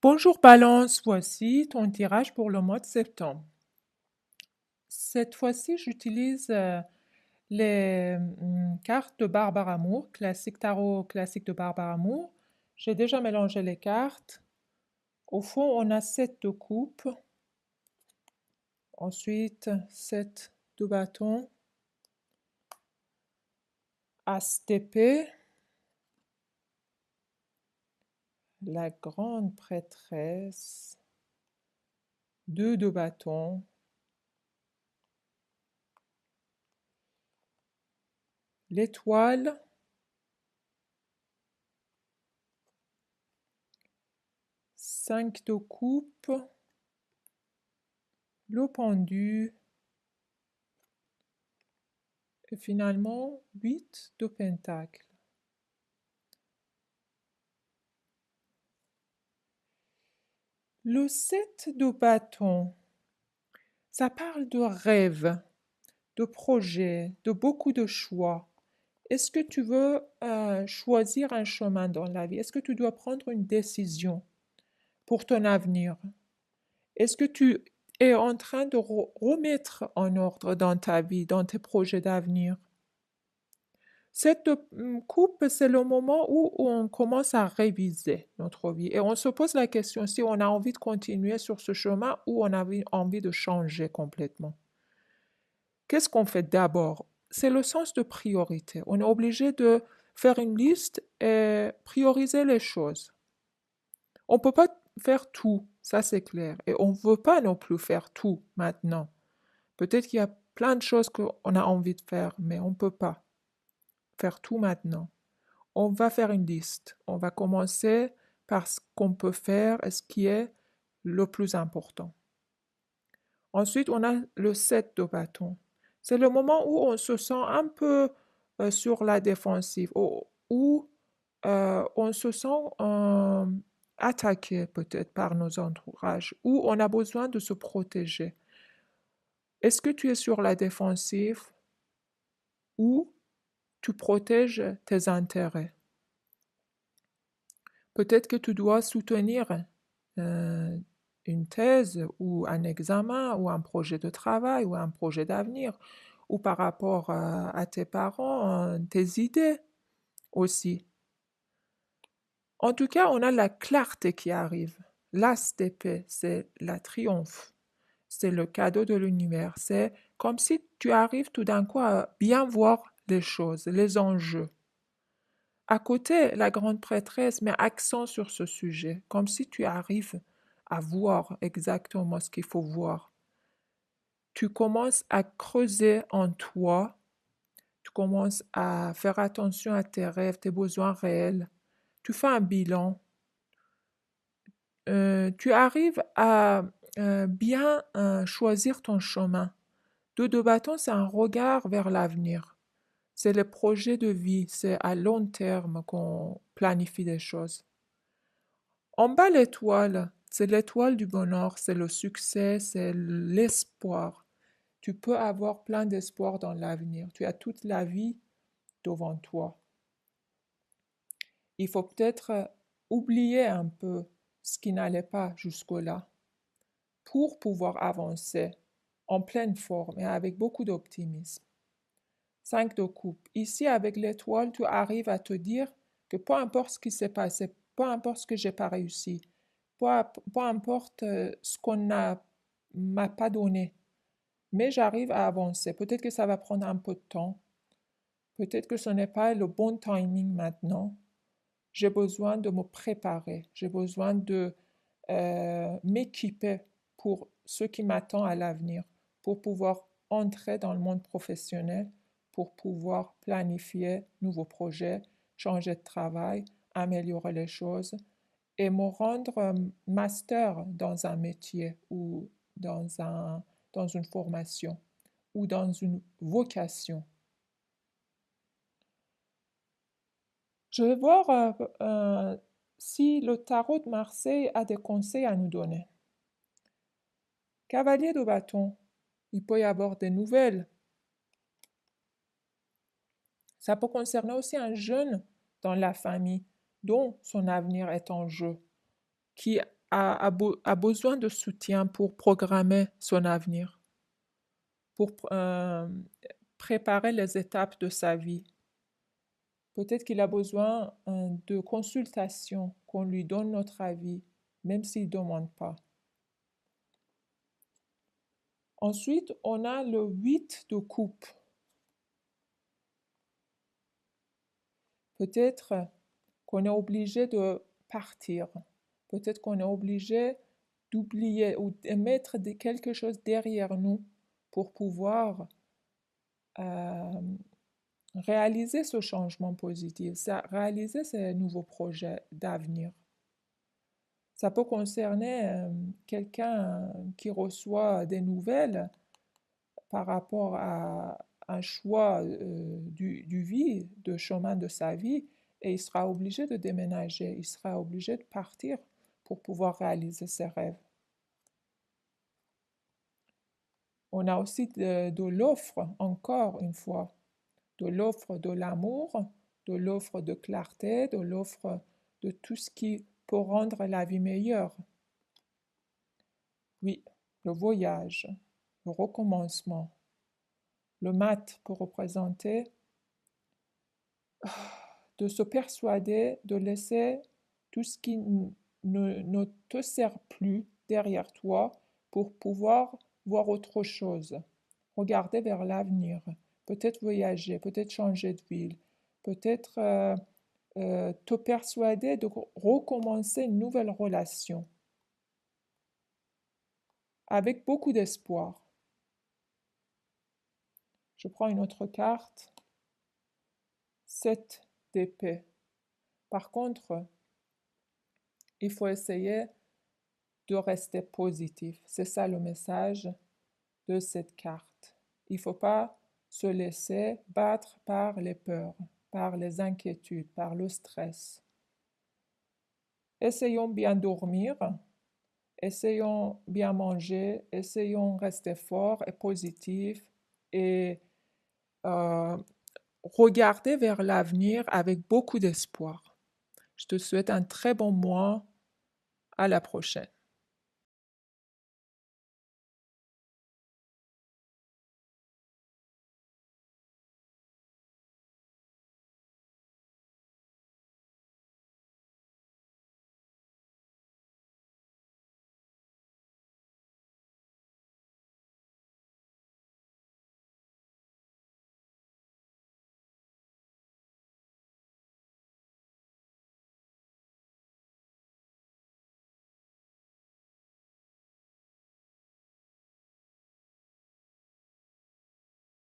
Bonjour Balance, voici ton tirage pour le mois de septembre. Cette fois-ci, j'utilise les cartes de Barbara Moore, classique tarot classique de Barbara Moore. J'ai déjà mélangé les cartes. Au fond, on a 7 de coupe, ensuite 7 de bâton, as d'épée, la grande prêtresse, 2 de bâton, l'étoile, 5 de coupe, le pendu, et finalement 8 de pentacle. Le 7 de bâton, ça parle de rêve, de projet, de beaucoup de choix. Est-ce que tu veux choisir un chemin dans la vie? Est-ce que tu dois prendre une décision pour ton avenir? Est-ce que tu es en train de remettre en ordre dans ta vie, dans tes projets d'avenir? Cette coupe, c'est le moment où on commence à réviser notre vie et on se pose la question si on a envie de continuer sur ce chemin ou on a envie de changer complètement. Qu'est-ce qu'on fait d'abord? C'est le sens de priorité. On est obligé de faire une liste et prioriser les choses. On ne peut pas faire tout, ça c'est clair. Et on ne veut pas non plus faire tout maintenant. Peut-être qu'il y a plein de choses qu'on a envie de faire, mais on ne peut pas faire tout maintenant. On va faire une liste. On va commencer par ce qu'on peut faire et ce qui est le plus important. Ensuite, on a le 7 de bâton. C'est le moment où on se sent un peu sur la défensive, où on se sent attaqué peut-être par nos entourages, où on a besoin de se protéger. Est-ce que tu es sur la défensive ou tu protèges tes intérêts? Peut-être que tu dois soutenir euh, une thèse ou un examen ou un projet de travail ou un projet d'avenir ou par rapport à tes parents, tes idées aussi. En tout cas, on a la clarté qui arrive. L'as d'épée, c'est la triomphe. C'est le cadeau de l'univers. C'est comme si tu arrives tout d'un coup à bien voir les choses, les enjeux. À côté, la grande prêtresse met accent sur ce sujet, comme si tu arrives à voir exactement ce qu'il faut voir. Tu commences à creuser en toi, tu commences à faire attention à tes rêves, tes besoins réels. Tu fais un bilan. Tu arrives à bien choisir ton chemin. Deux de bâton, c'est un regard vers l'avenir. C'est les projets de vie, c'est à long terme qu'on planifie des choses. En bas, l'étoile, c'est l'étoile du bonheur, c'est le succès, c'est l'espoir. Tu peux avoir plein d'espoir dans l'avenir. Tu as toute la vie devant toi. Il faut peut-être oublier un peu ce qui n'allait pas jusque-là pour pouvoir avancer en pleine forme et avec beaucoup d'optimisme. 5 de coupe. Ici, avec l'étoile, tu arrives à te dire que peu importe ce qui s'est passé, peu importe ce que j'ai pas réussi, peu importe ce qu'on m'a pas donné, mais j'arrive à avancer. Peut-être que ça va prendre un peu de temps, peut-être que ce n'est pas le bon timing maintenant. J'ai besoin de me préparer, j'ai besoin de m'équiper pour ce qui m'attend à l'avenir, pour pouvoir entrer dans le monde professionnel, pour pouvoir planifier nouveaux projets, changer de travail, améliorer les choses et me rendre master dans un métier ou dans dans une formation ou dans une vocation. Je vais voir si le tarot de Marseille a des conseils à nous donner. Cavalier de bâton, il peut y avoir des nouvelles. Ça peut concerner aussi un jeune dans la famille dont son avenir est en jeu, qui a besoin de soutien pour programmer son avenir, pour préparer les étapes de sa vie. Peut-être qu'il a besoin de consultation, qu'on lui donne notre avis, même s'il ne demande pas. Ensuite, on a le 8 de coupe. Peut-être qu'on est obligé de partir. Peut-être qu'on est obligé d'oublier ou de mettre quelque chose derrière nous pour pouvoir réaliser ce changement positif, réaliser ces nouveaux projets d'avenir. Ça peut concerner quelqu'un qui reçoit des nouvelles par rapport à un choix du vie, de chemin de sa vie, et il sera obligé de déménager, il sera obligé de partir pour pouvoir réaliser ses rêves. On a aussi de l'offre, encore une fois, de l'offre de l'amour, de l'offre de clarté, de l'offre de tout ce qui peut rendre la vie meilleure. Oui, le voyage, le recommencement. Le mat peut représenter de se persuader, de laisser tout ce qui ne te sert plus derrière toi pour pouvoir voir autre chose. Regarder vers l'avenir, peut-être voyager, peut-être changer de ville, peut-être te persuader de recommencer une nouvelle relation avec beaucoup d'espoir. Je prends une autre carte, 7 d'épée. Par contre, il faut essayer de rester positif. C'est ça le message de cette carte. Il ne faut pas se laisser battre par les peurs, par les inquiétudes, par le stress. Essayons bien dormir, essayons bien manger, essayons rester fort et positif et euh, regarder vers l'avenir avec beaucoup d'espoir. Je te souhaite un très bon mois. À la prochaine.